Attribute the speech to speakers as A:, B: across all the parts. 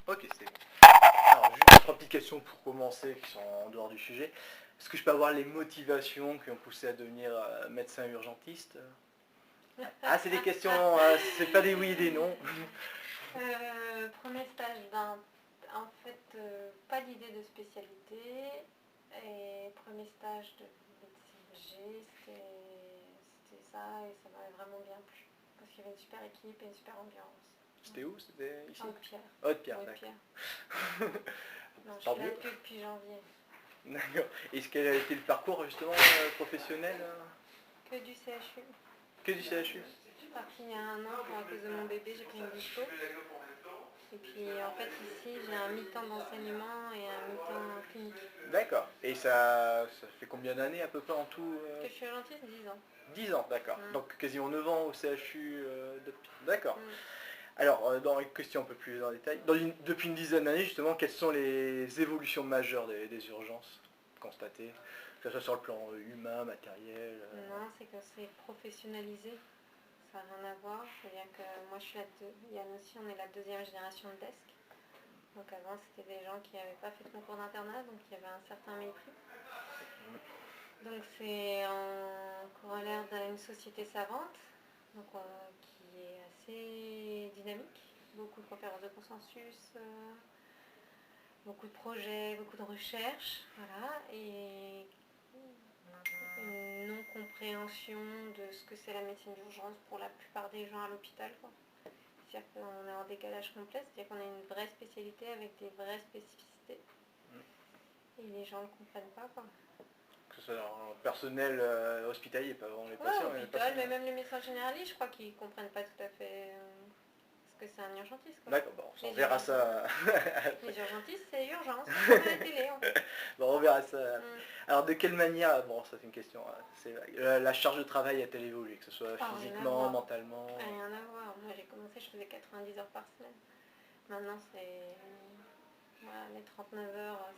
A: Ok, c'est bon. Alors, juste trois petites questions pour commencer, qui sont en dehors du sujet. Est-ce que je peux avoir les motivations qui ont poussé à devenir médecin urgentiste? Ah, c'est des questions, c'est pas des oui et des non.
B: Premier stage en fait, pas d'idée de spécialité. Et premier stage de médecine G, c'était ça et ça m'avait vraiment bien plu. Parce qu'il y avait une super équipe et une super ambiance.
A: C'était où? C'était ici?
B: Haute-Pierre.
A: Haute-Pierre,
B: Haute-Pierre. Non, je
A: Tant
B: suis là
A: mieux.
B: depuis janvier.
A: D'accord. Et ce quel a été le parcours justement professionnel?
B: Que du CHU.
A: Que du CHU?
B: Je suis partie il y a un an à cause de mon bébé, j'ai pris une dispo. Et puis en fait ici j'ai un mi-temps d'enseignement et un mi-temps clinique.
A: D'accord. Et ça fait combien d'années à peu près en tout
B: Que je suis urgentiste, 10 ans.
A: 10 ans, d'accord. Donc quasiment 9 ans au CHU d'Haute-Pierre. D'accord.
B: Mm.
A: Alors, dans les questions un peu plus en détail, depuis une dizaine d'années, justement, quelles sont les évolutions majeures des urgences constatées, que ce soit sur le plan humain, matériel
B: Non, c'est que c'est professionnalisé. Ça n'a rien à voir. C'est-à-dire que moi, Yann aussi, on est la deuxième génération de desk. Donc avant, c'était des gens qui n'avaient pas fait de concours d'internat, donc il y avait un certain mépris. Donc c'est en corollaire d'une société savante, donc, qui est assez dynamique. Beaucoup de conférences de consensus, beaucoup de projets, beaucoup de recherches, voilà, et une non-compréhension de ce que c'est la médecine d'urgence pour la plupart des gens à l'hôpital, quoi. C'est-à-dire qu'on est en décalage complet, c'est-à-dire qu'on a une vraie spécialité avec des vraies spécificités. Et les gens ne comprennent pas, quoi.
A: Que ce soit dans le personnel hospitalier, pas vraiment les
B: Ouais,
A: patients.
B: hôpital, mais même les médecins généralistes, je crois qu'ils ne comprennent pas tout à fait ce que c'est un urgentiste, quoi.
A: D'accord, bon, on verra ça.
B: Les urgentistes, c'est urgence, c'est comme à la télé, en fait.
A: Bon, on verra ça. Alors, de quelle manière, bon, ça c'est une question, c'est vague. La charge de travail a-t-elle évolué, que ce soit physiquement, mentalement?
B: Rien à voir. Moi, j'ai commencé, je faisais 90 heures par semaine. Maintenant, c'est... Voilà, les 39 heures,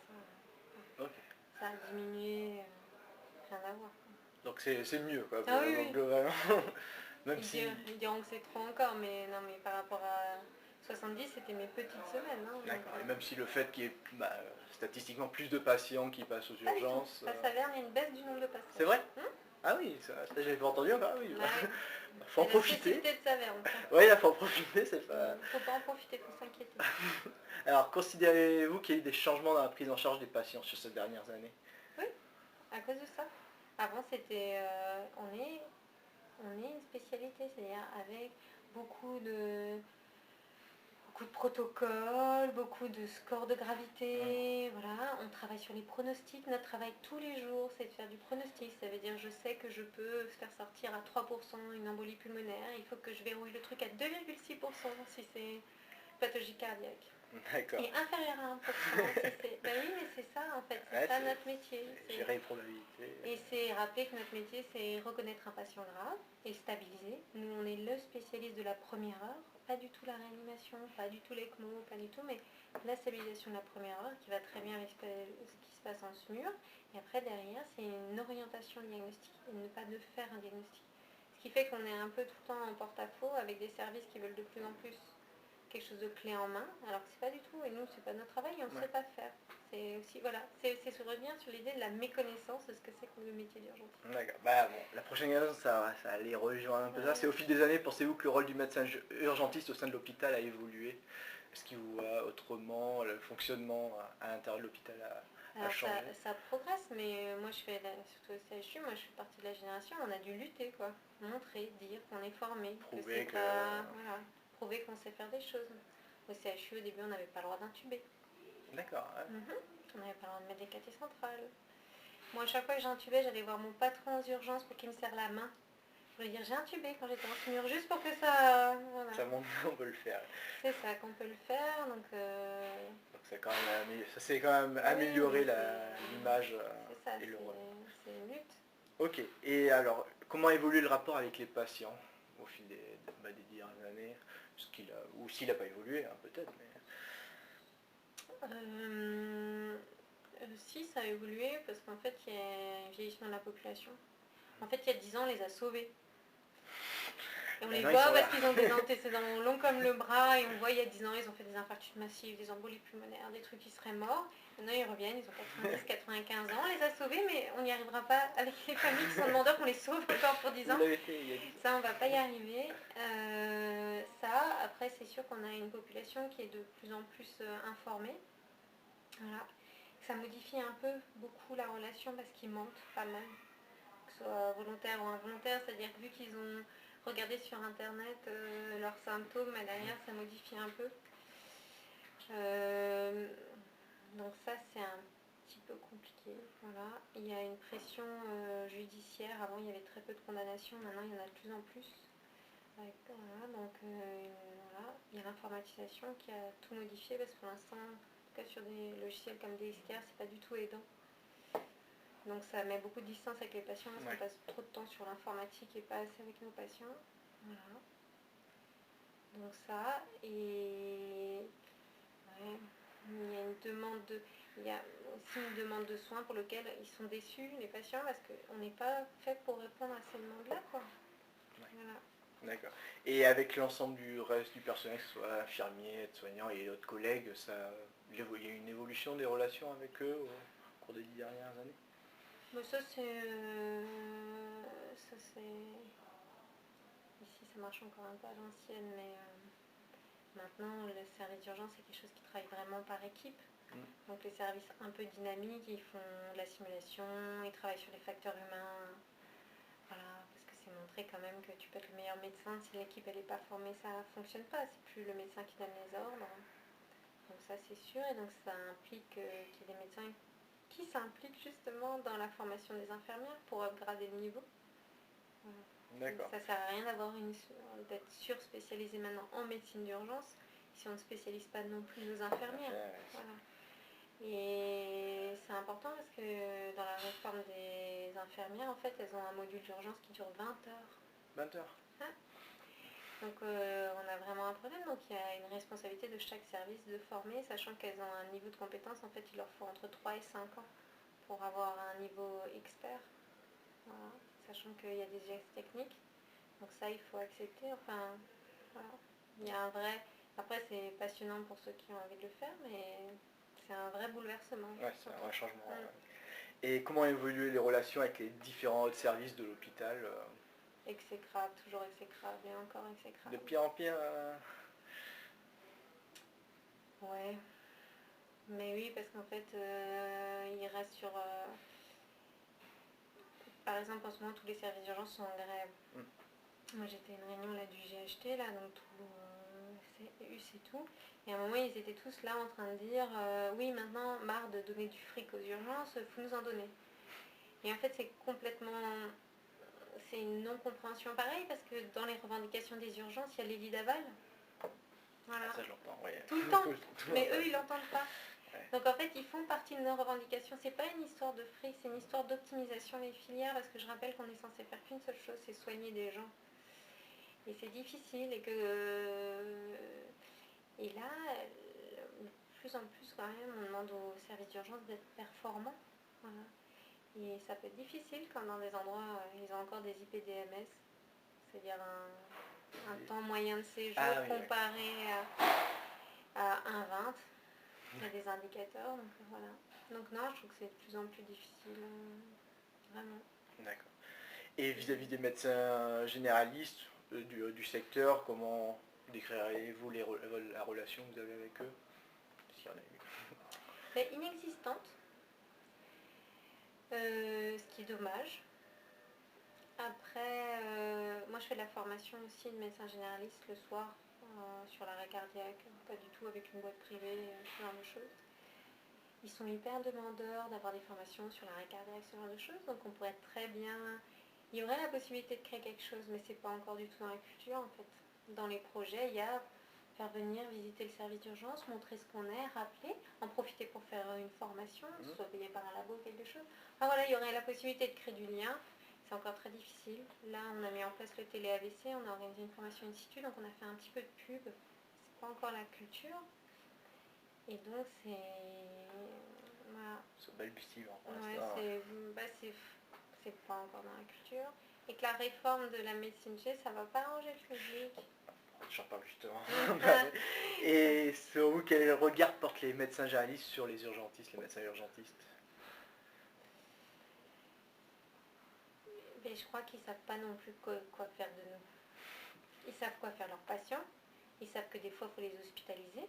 B: ça a diminué. Rien à voir.
A: Donc c'est mieux, quoi,
B: Ah oui, oui.
A: globalement. Même si...
B: Ils diront que c'est trop encore, mais non, mais par rapport à 70, c'était mes petites semaines. Hein,
A: d'accord, et même si le fait qu'il y ait statistiquement plus de patients qui passent aux urgences...
B: Ça s'avère, il y a une baisse du nombre de passages.
A: C'est vrai? Ah oui, ça j'avais pas entendu encore, oui.
B: Ouais.
A: Faut en profiter.
B: C'est la de Saverne.
A: Oui, il faut en profiter, c'est pas...
B: Faut pas en profiter, faut s'inquiéter.
A: Alors, considérez-vous qu'il y a eu des changements dans la prise en charge des patients sur ces dernières années?
B: Oui, à cause de ça. Avant, c'était... on est une spécialité, c'est-à-dire avec beaucoup de protocoles, beaucoup de scores de gravité, voilà, on travaille sur les pronostics, notre travail tous les jours c'est de faire du pronostic, ça veut dire je sais que je peux faire sortir à 3% une embolie pulmonaire, il faut que je verrouille le truc à 2,6% si c'est pathologie cardiaque.
A: D'accord.
B: Et inférieur à 1% si c'est... Ben oui, mais c'est ça en fait, c'est ça notre métier.
A: Gérer les probabilités.
B: Et c'est rappeler que notre métier c'est reconnaître un patient grave et stabiliser. Nous on est le spécialiste de la première heure, pas du tout la réanimation, pas du tout l'ECMO, pas du tout, mais la stabilisation de la première heure qui va très bien avec ce qui se passe en SMUR. Et après derrière c'est une orientation diagnostique et ne pas de faire un diagnostic. Ce qui fait qu'on est un peu tout le temps en porte-à-faux avec des services qui veulent de plus en plus quelque chose de clé en main, alors que c'est pas du tout, et nous c'est pas notre travail et on ne sait pas faire. C'est aussi, voilà, c'est se revient sur l'idée de la méconnaissance de ce que c'est que le métier d'urgentiste.
A: D'accord, bah bon, la prochaine question, ça allait rejoindre un peu ça. C'est au fil des années, pensez-vous que le rôle du médecin urgentiste au sein de l'hôpital a évolué? Est-ce qu'il vous voit autrement, le fonctionnement à l'intérieur de l'hôpital a changé?
B: Ça progresse, mais moi je fais, surtout au CHU, moi je fais partie de la génération, on a dû lutter, quoi. Montrer, dire qu'on est formé,
A: prouver
B: que c'est pas... Voilà, prouver qu'on sait faire des choses. Au CHU, au début, on n'avait pas le droit d'intuber.
A: D'accord. Ouais.
B: On n'avait pas le droit de mettre des cathéters centrales. Moi, à chaque fois que j'intubais, j'allais voir mon patron aux urgences pour qu'il me serre la main. Je voulais dire, j'ai intubé quand j'étais en SMUR, juste pour que ça... Voilà.
A: Ça montre qu'on peut le faire.
B: C'est ça, qu'on peut le faire, donc
A: ça s'est quand même amélioré l'image et le rôle.
B: C'est une lutte.
A: Ok, et alors, comment évolue le rapport avec les patients au fil des dernières années? Ou s'il n'a pas évolué, hein, peut-être.
B: Si, ça a évolué, parce qu'en fait, il y a un vieillissement de la population. En fait, il y a 10 ans, on les a sauvés. Et on les
A: Maintenant, ils
B: voit
A: sont là.
B: parce qu'ils ont des antécédents longs comme le bras, et on voit il y a 10 ans, ils ont fait des infarctus massifs, des embolies pulmonaires, des trucs qui seraient morts. Maintenant, ils reviennent, ils ont 90, 95 ans, on les a sauvés, mais on n'y arrivera pas avec les familles qui sont demandeurs qu'on les sauve encore pour 10
A: Vous
B: ans.
A: l'avez fait il y a 10 ans.
B: Ça, on va pas y arriver. Après, c'est sûr qu'on a une population qui est de plus en plus informée. Voilà. Ça modifie un peu beaucoup la relation parce qu'ils mentent pas mal, que ce soit volontaire ou involontaire, c'est-à-dire que vu qu'ils ont regardé sur internet leurs symptômes, derrière ça modifie un peu. Donc ça c'est un petit peu compliqué. Voilà. Il y a une pression judiciaire, avant il y avait très peu de condamnations, maintenant il y en a de plus en plus. Voilà, donc voilà. Il y a l'informatisation qui a tout modifié parce que pour l'instant, en tout cas sur des logiciels comme DSCR, c'est pas du tout aidant. Donc ça met beaucoup de distance avec les patients parce qu'on passe trop de temps sur l'informatique et pas assez avec nos patients. Voilà. Donc ça, et ouais, il y a aussi une demande de soins pour lequel ils sont déçus, les patients, parce qu'on n'est pas fait pour répondre à ces demandes-là, quoi.
A: Ouais.
B: Voilà.
A: D'accord. Et avec l'ensemble du reste du personnel, que ce soit infirmiers, aides-soignants et d'autres collègues, il y a eu une évolution des relations avec eux au cours des 10 dernières années?
B: Mais ça c'est... Ici ça marche encore un peu à l'ancienne, mais maintenant le service d'urgence c'est quelque chose qui travaille vraiment par équipe. Donc les services un peu dynamiques, ils font de la simulation, ils travaillent sur les facteurs humains. Voilà, parce que c'est montré quand même que tu peux être le meilleur médecin, si l'équipe elle n'est pas formée, ça ne fonctionne pas. C'est plus le médecin qui donne les ordres. Donc ça c'est sûr, et donc ça implique qu'il y ait des médecins qui s'impliquent justement dans la formation des infirmières pour upgrader le niveau. Voilà.
A: D'accord.
B: Ça ne sert à rien d'être sur-spécialisé maintenant en médecine d'urgence si on ne spécialise pas non plus nos infirmières. Voilà. Et c'est important parce que dans la réforme des infirmières, en fait, elles ont un module d'urgence qui dure 20 heures.
A: 20 heures.
B: Hein. Donc on a vraiment un problème. Donc il y a une responsabilité de chaque service de former, sachant qu'elles ont un niveau de compétence. En fait, il leur faut entre 3 et 5 ans pour avoir un niveau expert. Voilà. Sachant qu'il y a des gestes techniques. Donc ça, il faut accepter. Enfin, voilà. Il y a un vrai... Après, c'est passionnant pour ceux qui ont envie de le faire, mais c'est un vrai bouleversement.
A: Ouais, c'est un vrai changement. Et comment évoluer les relations avec les différents autres services de l'hôpital
B: Exécrable, toujours exécrable et encore exécrable.
A: De pire en pire
B: Ouais. Mais oui, parce qu'en fait, il reste sur... Par exemple, en ce moment, tous les services d'urgence sont en grève. Moi, j'étais à une réunion là, du GHT, là, donc tout c'est tout. Et à un moment, ils étaient tous là en train de dire oui, maintenant, marre de donner du fric aux urgences, il faut nous en donner. Et en fait, c'est une non-compréhension pareille, parce que dans les revendications des urgences, il y a les lits d'aval. Voilà.
A: Ça, je l'entends, oui.
B: Tout le temps. Mais eux, ils l'entendent pas. Ouais. Donc en fait, ils font partie de nos revendications. C'est pas une histoire de fric, c'est une histoire d'optimisation des filières, parce que je rappelle qu'on est censé faire qu'une seule chose, c'est soigner des gens. Et c'est difficile, et là, de plus en plus quand même, on demande aux services d'urgence d'être performants. Voilà. Et ça peut être difficile quand dans des endroits, ils ont encore des IPDMS, c'est-à-dire un temps moyen de séjour comparé à 1,20. Il y a des indicateurs, donc voilà. Donc non, je trouve que c'est de plus en plus difficile, vraiment. D'accord.
A: Et vis-à-vis des médecins généralistes du secteur, comment décririez-vous la relation que vous avez avec eux? S'il y en a eu.
B: C'est inexistante, ce qui est dommage. Après, moi je fais de la formation aussi de médecin généraliste le soir sur l'arrêt cardiaque, pas du tout avec une boîte privée, ce genre de choses. Ils sont hyper demandeurs d'avoir des formations sur l'arrêt cardiaque, ce genre de choses, donc on pourrait très bien... Il y aurait la possibilité de créer quelque chose, mais c'est pas encore du tout dans la culture en fait. Dans les projets, il y a faire venir visiter le service d'urgence, montrer ce qu'on est, rappeler, en profiter pour faire une formation, soit payé par un labo ou quelque chose. Enfin voilà, il y aurait la possibilité de créer du lien. C'est encore très difficile. Là, on a mis en place le télé-AVC, on a organisé une formation in situ, donc on a fait un petit peu de pub. C'est pas encore la culture. Et donc,
A: Voilà. C'est balbutiant.
B: Ouais, c'est pas encore dans la culture. et que la réforme de la médecine G, ça va pas arranger le public.
A: J'en parle justement. Et selon vous, quel regard portent les médecins généralistes sur les urgentistes, les médecins urgentistes?
B: Mais je crois qu'ils savent pas non plus quoi faire de nous. Ils savent quoi faire leurs patients. Ils savent que des fois, il faut les hospitaliser.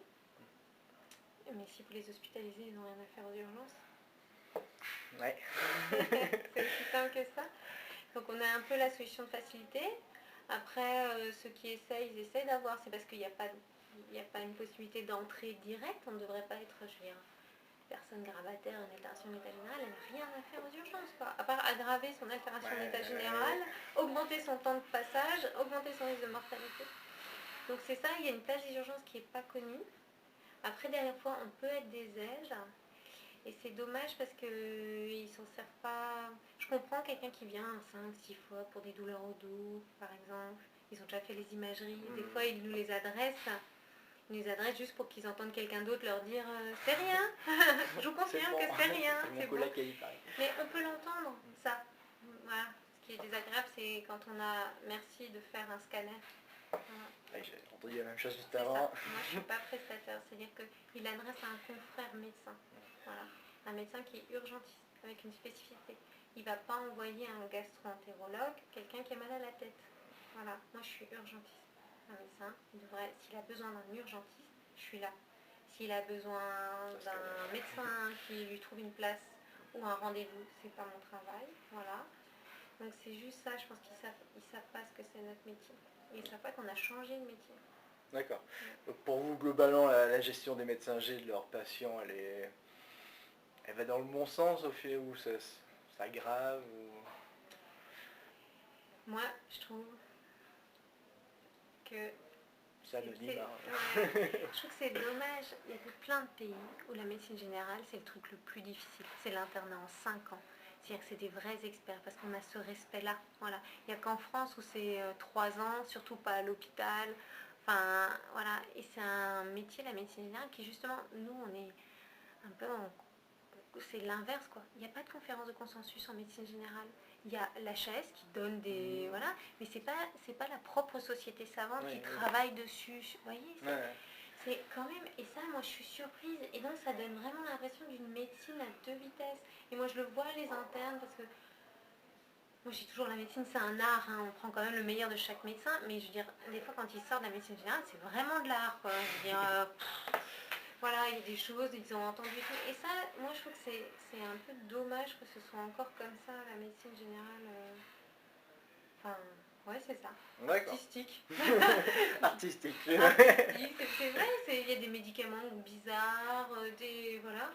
B: Mais si vous les hospitalisez, ils n'ont rien à faire aux urgences.
A: Ouais.
B: C'est aussi simple que ça. Donc on a un peu la solution de facilité. Après, ceux qui essayent, ils essayent d'avoir. C'est parce qu'il n'y a pas une possibilité d'entrée directe. On ne devrait pas être, je veux dire, personne gravataire, une altération de l'état général, elle n'a rien à faire aux urgences, quoi. À part aggraver son altération de l'état général, augmenter son temps de passage, augmenter son risque de mortalité. Donc c'est ça, il y a une place des urgences qui n'est pas connue. Après, derrière fois, on peut être des aides. Et c'est dommage parce qu'ils s'en servent pas. Je comprends quelqu'un qui vient 5-6 fois pour des douleurs au dos, par exemple. Ils ont déjà fait les imageries. Des fois, ils nous les adressent. Ils nous les adressent juste pour qu'ils entendent quelqu'un d'autre leur dire c'est rien. Je vous confirme que c'est rien.
A: C'est mon collègue qui a dit pareil.
B: Mais on peut l'entendre, ça. Voilà. Ce qui est désagréable, c'est quand on a merci de faire un scanner. Voilà.
A: J'ai entendu la même chose juste
B: C'est
A: avant.
B: ça. Moi, je ne suis pas prestataire. C'est-à-dire qu'il adresse à un confrère médecin. Voilà. Un médecin qui est urgentiste, avec une spécificité. Il ne va pas envoyer un gastro-entérologue, quelqu'un qui a mal à la tête. Voilà. Moi, je suis urgentiste. Un médecin, s'il a besoin d'un urgentiste, je suis là. S'il a besoin d'un médecin qui lui trouve une place ou un rendez-vous, c'est pas mon travail. Voilà. Donc c'est juste ça, je pense qu'ils savent pas ce que c'est notre métier. Et ils savent pas qu'on a changé de métier.
A: D'accord. Donc pour vous, globalement, la gestion des médecins G de leurs patients, elle va dans le bon sens au fait où ça aggrave ou...
B: Moi, je trouve que
A: C'est anonyme.
B: je trouve que c'est dommage. Il y a plein de pays où la médecine générale, c'est le truc le plus difficile. C'est l'internat en 5 ans. C'est-à-dire que c'est des vrais experts parce qu'on a ce respect-là. Voilà. Il n'y a qu'en France où c'est 3 ans, surtout pas à l'hôpital. Enfin, voilà. Et c'est un métier, la médecine générale, qui justement, nous, on est un peu c'est l'inverse, quoi. Il n'y a pas de conférence de consensus en médecine générale. Il y a l'HAS qui donne des... Voilà. Mais c'est pas la propre société savante qui travaille dessus. Vous voyez, c'est quand même... Et ça, moi, je suis surprise. Et donc, ça donne vraiment l'impression d'une médecine à 2 vitesses. Et moi, je le vois, les internes, parce que... Moi, j'ai toujours la médecine, c'est un art. Hein. On prend quand même le meilleur de chaque médecin. Mais je veux dire, des fois, quand ils sortent de la médecine générale, c'est vraiment de l'art, quoi. Je veux dire... Voilà, il y a des choses, ils ont entendu tout. Et ça, moi, je trouve que c'est un peu dommage que ce soit encore comme ça, la médecine générale. Enfin, ouais, c'est ça.
A: D'accord.
B: Artistique.
A: Artistique.
B: Artistique, c'est vrai, il y a des médicaments bizarres, voilà.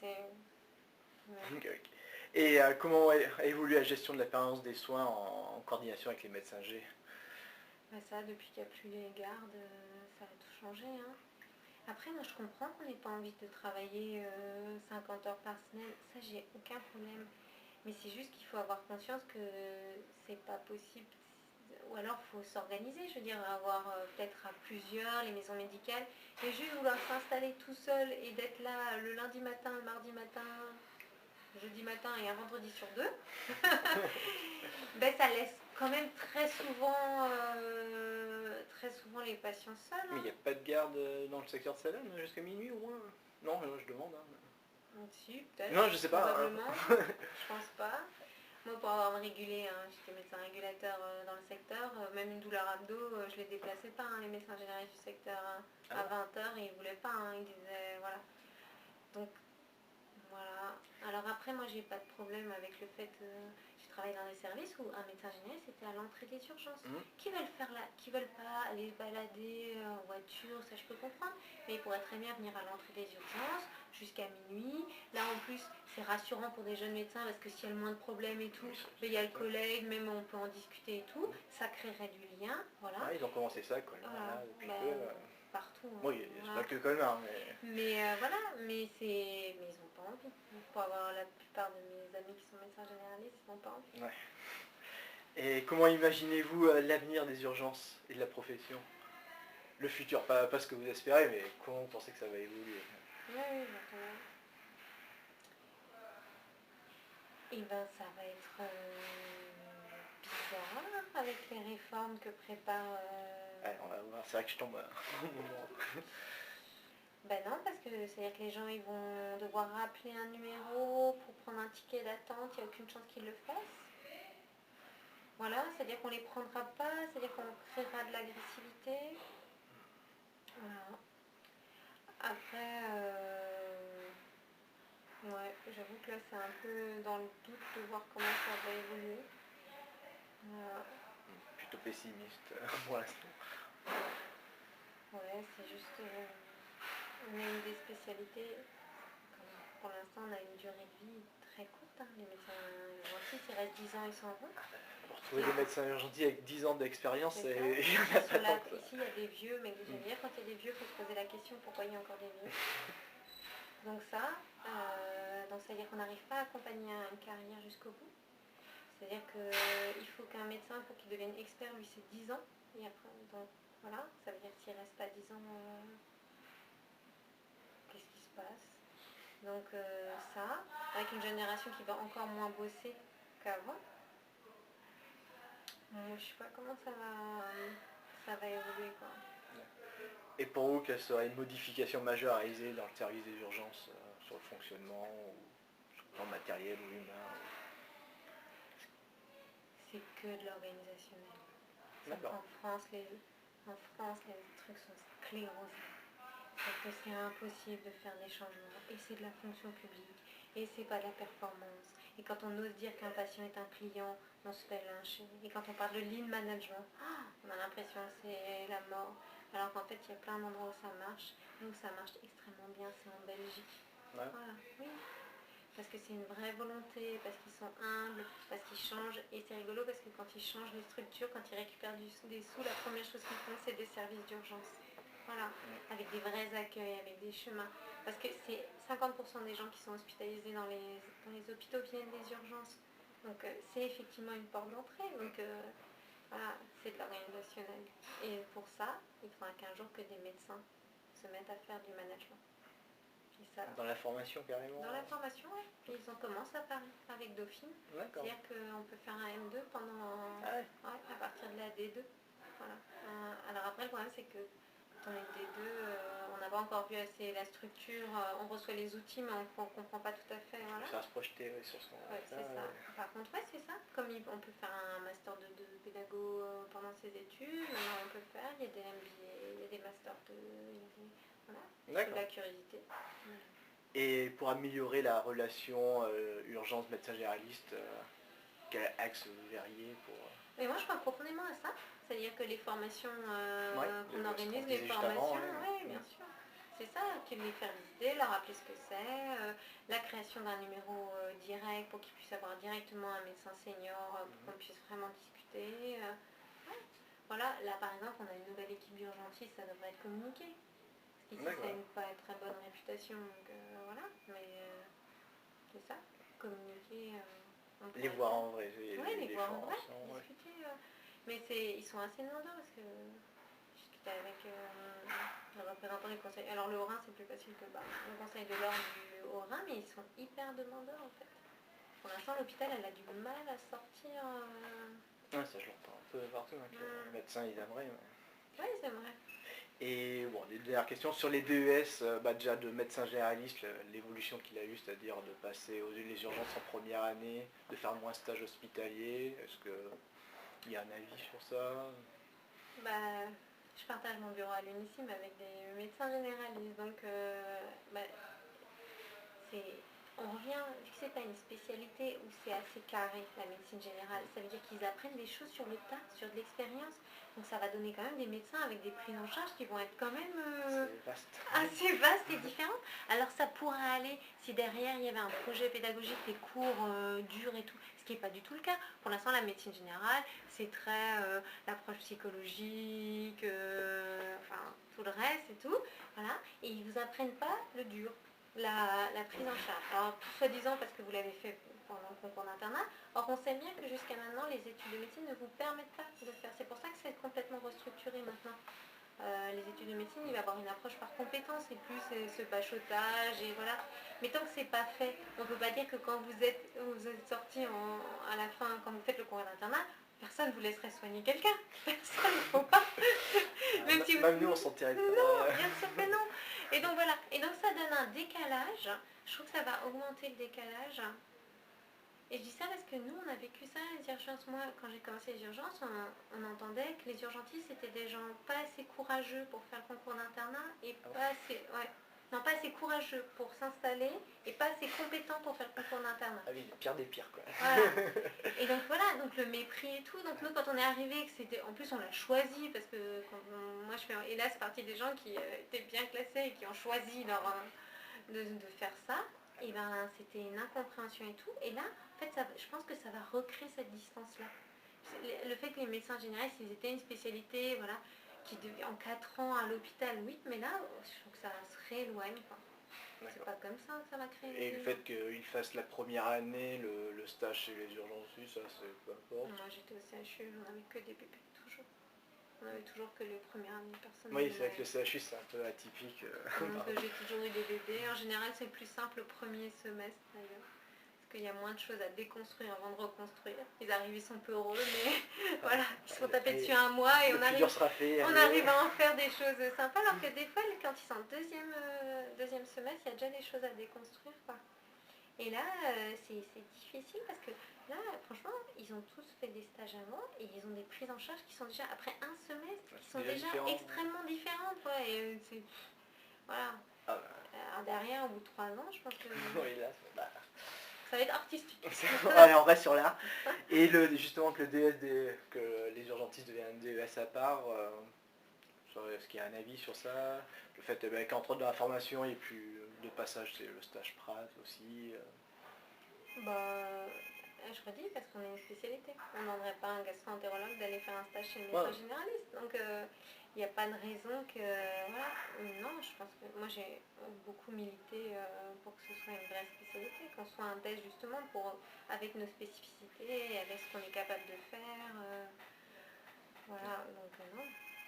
B: C'est... Ouais.
A: Ok. Et comment a évolué la gestion de la permanence des soins en coordination avec les médecins G?
B: Bah ça, depuis qu'il n'y a plus les gardes, ça a tout changé, hein. Après, moi, je comprends qu'on n'ait pas envie de travailler 50 heures par semaine. Ça, j'ai aucun problème. Mais c'est juste qu'il faut avoir conscience que c'est pas possible. Ou alors, il faut s'organiser. Je veux dire, avoir peut-être à plusieurs les maisons médicales. Et juste vouloir s'installer tout seul et d'être là le lundi matin, le mardi matin, jeudi matin et un vendredi sur 2. Ben, ça laisse quand même très souvent les patients seuls. Hein.
A: Mais il n'y a pas de garde dans le secteur de Salem jusqu'à minuit au moins? Non, je demande. Hein.
B: Si, peut-être.
A: Non, je sais pas.
B: Probablement. Je pense pas. Moi, pour avoir me régulé, hein, j'étais médecin régulateur dans le secteur, même une douleur abdo, je les déplaçais pas. Hein, les médecins généralistes du secteur à 20h, ils ne voulaient pas. Hein, ils disaient, voilà. Donc, voilà. Alors après, moi, j'ai pas de problème avec le fait... j'ai travaillé dans des services où un médecin généraliste c'était à l'entrée des urgences. Qui veulent pas aller se balader en voiture, ça je peux comprendre. Mais ils pourraient très bien venir à l'entrée des urgences jusqu'à minuit. Là, en plus, c'est rassurant pour des jeunes médecins parce que s'il y a le moins de problèmes et tout, il y a le collègue, même on peut en discuter et tout. Ça créerait du lien. Voilà.
A: Ah, ils ont commencé ça, quoi.
B: Voilà.
A: Depuis
B: partout. Hein.
A: Oui, c'est pas que Colmar, mais...
B: Mais voilà, mais ils n'ont pas envie. Pour avoir la plupart de mes amis qui sont médecins généralistes, ils n'ont pas envie.
A: Ouais. Et comment imaginez-vous l'avenir des urgences et de la profession? Le futur, pas ce que vous espérez, mais comment vous pensez que ça va évoluer?
B: Oui, exactement. Et ben ça va être On verra avec les réformes que prépare...
A: Ouais, on va voir, c'est vrai que je tombe au moment.
B: Ben non, parce que c'est-à-dire que les gens ils vont devoir rappeler un numéro pour prendre un ticket d'attente, il n'y a aucune chance qu'ils le fassent. Voilà, c'est-à-dire qu'on les prendra pas, c'est-à-dire qu'on créera de l'agressivité. Voilà. Après, ouais, j'avoue que là c'est un peu dans le doute de voir comment ça va évoluer. Voilà.
A: Plutôt pessimiste pour l'instant.
B: Ouais, c'est juste... on a une des spécialités, pour l'instant on a une durée de vie très courte. Hein. Les médecins urgentistes, ils restent 10 ans, ils s'en vont.
A: Pour trouver des médecins urgentistes avec 10 ans d'expérience,
B: C'est
A: et
B: ça.
A: il y en a pas tant que ça.
B: Ici il y a des vieux, mais je veux dire, quand il y a des vieux, il faut se poser la question pourquoi il y a encore des vieux. Donc ça, donc c'est-à-dire qu'on n'arrive pas à accompagner une carrière jusqu'au bout. C'est-à-dire qu'il faut qu'un médecin, pour qu'il devienne expert, lui c'est 10 ans. Et après, donc voilà, ça veut dire que s'il reste pas 10 ans, qu'est-ce qui se passe? Donc ça, avec une génération qui va encore moins bosser qu'avant. Je sais pas comment ça va évoluer quoi.
A: Et pour vous, quelle serait une modification majeure à réaliser dans le service des urgences, sur le fonctionnement, ou sur le plan matériel ou humain?
B: C'est que de l'organisationnel.
A: D'accord.
B: En France, les trucs sont sclérosés. C'est que c'est impossible de faire des changements. Et c'est de la fonction publique. Et c'est pas de la performance. Et quand on ose dire qu'un patient est un client, on se fait lyncher. Et quand on parle de lean management, on a l'impression que c'est la mort. Alors qu'en fait, il y a plein d'endroits où ça marche. Et où ça marche extrêmement bien, c'est en Belgique.
A: Ouais.
B: Voilà, oui. Parce que c'est une vraie volonté, parce qu'ils sont humbles, parce qu'ils changent. Et c'est rigolo parce que quand ils changent les structures, quand ils récupèrent des sous, la première chose qu'ils font, c'est des services d'urgence. Voilà, avec des vrais accueils, avec des chemins. Parce que c'est 50% des gens qui sont hospitalisés dans les hôpitaux viennent des urgences. Donc c'est effectivement une porte d'entrée. Donc voilà, c'est de l'organisationnel. Et pour ça, il faudra qu'un jour que des médecins se mettent à faire du management. Ça,
A: dans la formation carrément?
B: Dans la formation, oui. Ils en commencent à Paris avec Dauphine.
A: D'accord.
B: C'est-à-dire qu'on peut faire un M2 pendant...
A: Ah ouais.
B: Ouais, à partir de la D2. Voilà. Alors après, le problème, c'est que quand on est D2, on n'a pas encore vu assez la structure. On reçoit les outils, mais on ne comprend pas tout à fait. Voilà.
A: Ça va se projeter sur ce qu'on va
B: Ouais, c'est ça. Par contre, ouais, c'est ça. Comme on peut faire un master de pédago pendant ses études, maintenant on peut le faire. Il y a des MBA, il y a des masters de... Voilà. C'est de la curiosité.
A: Et pour améliorer la relation urgence-médecin généraliste, quel axe vous verriez pour...
B: Mais moi je crois profondément à ça. C'est-à-dire que les formations qu'on organise, les
A: Avant,
B: formations, oui, bien sûr. C'est ça, les faire visiter, leur rappeler ce que c'est, la création d'un numéro direct pour qu'ils puissent avoir directement un médecin senior pour qu'on puisse vraiment discuter. Ouais. Voilà, là par exemple on a une nouvelle équipe d'urgentistes, ça devrait être communiqué. Parce qu'ici ça n'a pas une très bonne réputation, donc voilà, mais c'est ça, communiquer.
A: Les voir en vrai.
B: Oui, les voir en vrai, discuter. Mais ils sont assez demandeurs parce que je discutais avec le représentant du conseil. Alors le Haut-Rhin c'est plus facile que le conseil de l'ordre du Haut-Rhin, mais ils sont hyper demandeurs en fait. Pour l'instant l'hôpital elle a du mal à sortir.
A: Ouais, ça je l'entends un peu partout, hein, que les médecins ils aimeraient. Mais...
B: Oui, c'est vrai.
A: Et bon, les dernières questions sur les DES, déjà de médecin généraliste, l'évolution qu'il a eue, c'est-à-dire de passer les urgences en première année, de faire moins stage hospitalier, est-ce qu'il y a un avis sur ça?
B: Je partage mon bureau à l'Unissime avec des médecins généralistes, donc on revient, vu que c'est pas une spécialité où c'est assez carré la médecine générale, ça veut dire qu'ils apprennent des choses sur le tas, sur de l'expérience. Donc ça va donner quand même des médecins avec des prises en charge qui vont être quand même assez vastes et différentes. Alors ça pourrait aller si derrière il y avait un projet pédagogique, des cours durs et tout, ce qui n'est pas du tout le cas. Pour l'instant la médecine générale, c'est très l'approche psychologique, enfin tout le reste et tout. Voilà. Et ils ne vous apprennent pas le dur. La prise en charge. Alors, soi-disant parce que vous l'avez fait pendant le concours d'internat, or on sait bien que jusqu'à maintenant, les études de médecine ne vous permettent pas de le faire. C'est pour ça que c'est complètement restructuré maintenant. Les études de médecine, il va y avoir une approche par compétence et plus ce bachotage et voilà. Mais tant que c'est pas fait, on ne peut pas dire que quand vous êtes sorti à la fin, quand vous faites le concours d'internat, personne vous laisserait soigner quelqu'un. Personne ne faut pas. Même si vous...
A: Même nous, on s'en tirait pas.
B: Non, bien sûr que non. Et donc voilà. Et donc ça donne un décalage. Je trouve que ça va augmenter le décalage. Et je dis ça parce que nous, on a vécu ça, les urgences. Moi, quand j'ai commencé les urgences, on entendait que les urgentistes, c'était des gens pas assez courageux pour faire le concours d'internat et pas assez... Ouais. Non, pas assez courageux pour s'installer et pas assez compétents pour faire le concours d'internat.
A: Ah oui, le pire des pires, quoi.
B: Voilà. Et donc voilà, donc le mépris et tout. Donc nous, quand on est arrivé, que c'était, en plus on l'a choisi parce que moi je fais, et là c'est parti des gens qui étaient bien classés et qui ont choisi de faire ça. Et ben c'était une incompréhension et tout. Et là, en fait, je pense que ça va recréer cette distance-là. Le fait que les médecins généralistes, ils étaient une spécialité, voilà, qui devait en 4 ans à l'hôpital, oui, mais là, je trouve que ça se rééloigne, quoi. C'est pas comme ça que ça va créer.
A: Et le fait qu'ils fassent la première année, le stage chez les urgentistes, ça c'est peu importe.
B: Moi j'étais au CHU, on n'avait que des bébés, toujours. On avait toujours que les premières années, personne.
A: Oui, c'est vrai que le CHU c'est un peu atypique.
B: Donc j'ai toujours eu des bébés. En général, c'est plus simple le premier semestre d'ailleurs. Parce qu'il y a moins de choses à déconstruire avant de reconstruire. Ils arrivent, ils sont peu heureux, mais voilà, ils se font taper dessus un mois et on arrive à en faire des choses sympas. Alors que des fois, quand ils sont en deuxième semestre, il y a déjà des choses à déconstruire, quoi. Et là, c'est difficile parce que là, franchement, ils ont tous fait des stages avant et ils ont des prises en charge qui sont déjà, après un semestre, qui sont déjà extrêmement différentes. Ouais, et voilà.
A: Ah bah.
B: Alors derrière, au bout de 3 ans, je pense que
A: oui, là,
B: ça va être artistique.
A: Allez, on reste sur là. Et justement que que les urgentistes deviennent DES à part, est-ce qu'il y a un avis sur ça? Le fait qu'entre autres dans la formation, il n'y ait plus de passage, c'est le stage Prat aussi.
B: Bah, je redis parce qu'on est une spécialité. On ne demanderait pas à un gastro-entérologue d'aller faire un stage chez le médecin généraliste. Donc il n'y a pas de raison que... Voilà. Non, je pense que moi j'ai beaucoup milité pour que ce soit une vraie spécialité, qu'on soit un test justement avec nos spécificités, avec ce qu'on est capable de faire. Voilà, donc non.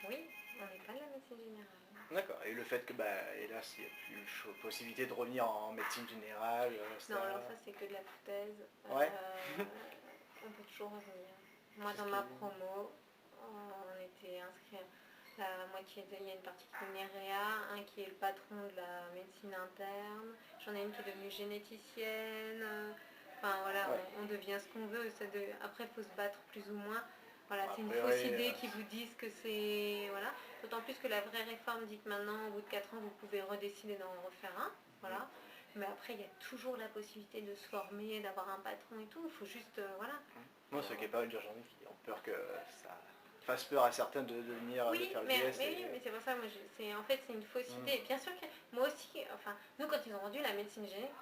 B: Oui, on n'est pas de la médecine générale.
A: D'accord, et le fait que, hélas, il n'y a plus possibilité de revenir en médecine générale.
B: Non, alors ça c'est que de la foutaise.
A: Ouais.
B: On peut toujours revenir. Moi dans ma promo, on était inscrits, la moitié, il y a une partie qui est Réa, un qui est le patron de la médecine interne, j'en ai une qui est devenue généticienne. Enfin voilà, ouais. On devient ce qu'on veut. Après il faut se battre plus ou moins. Voilà, c'est une fausse idée qui vous disent que c'est... Voilà. D'autant plus que la vraie réforme dit que maintenant, au bout de 4 ans, vous pouvez redécider d'en refaire un. Voilà. Mais après, il y a toujours la possibilité de se former, d'avoir un patron et tout. Il faut juste... voilà.
A: Moi, ceux qui n'ont pas eu d'urgentistes qui ont peur que ça fasse peur à certains de venir
B: oui,
A: faire le
B: mais,
A: DS.
B: Oui, mais c'est pour ça, moi, en fait, c'est une fausse idée. Bien sûr que moi aussi, enfin, nous, quand ils ont rendu la médecine générale,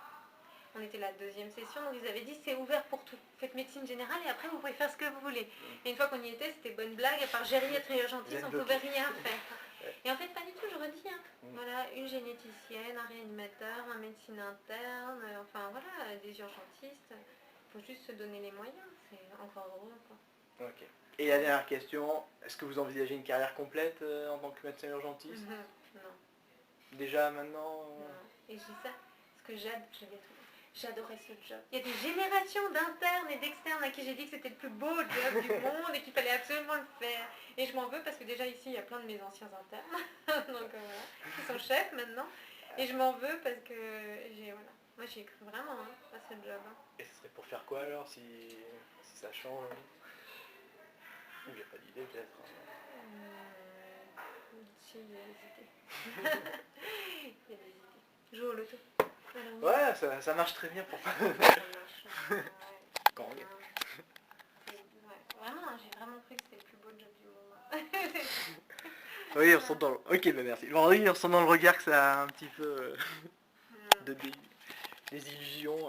B: on était la 2e session, donc ils avaient dit c'est ouvert pour tout. Faites médecine générale et après vous pouvez faire ce que vous voulez. Et une fois qu'on y était, c'était bonne blague, à part gériatre et urgentiste, on ne pouvait rien faire. Et en fait, pas du tout, je redis. Hein. Voilà, une généticienne, un réanimateur, un médecine interne, enfin voilà, des urgentistes. Il faut juste se donner les moyens, c'est encore heureux, quoi.
A: Ok. Et la dernière question, est-ce que vous envisagez une carrière complète en tant que médecin urgentiste?
B: Non.
A: Déjà maintenant
B: Non. Et je dis ça parce que j'adorais ce job. Il y a des générations d'internes et d'externes à qui j'ai dit que c'était le plus beau job du monde et qu'il fallait absolument le faire. Et je m'en veux parce que déjà ici, il y a plein de mes anciens internes, donc voilà, qui sont chefs maintenant. Et je m'en veux parce que voilà. Moi, j'y ai cru vraiment à ce job.
A: Et ce serait pour faire quoi alors si ça change? Il n'y a pas d'idée peut-être.
B: Si, il y a des idées. Il y a des idées. Joue au loto.
A: Ouais, ça marche très bien pour ça.
B: Ça marche.
A: Quand on
B: vraiment, j'ai vraiment cru que c'était le plus beau job du monde.
A: Oui, on sent dans le... Ok, merci. Bon, oui, on sent dans le regard que ça a un petit peu de désillusion.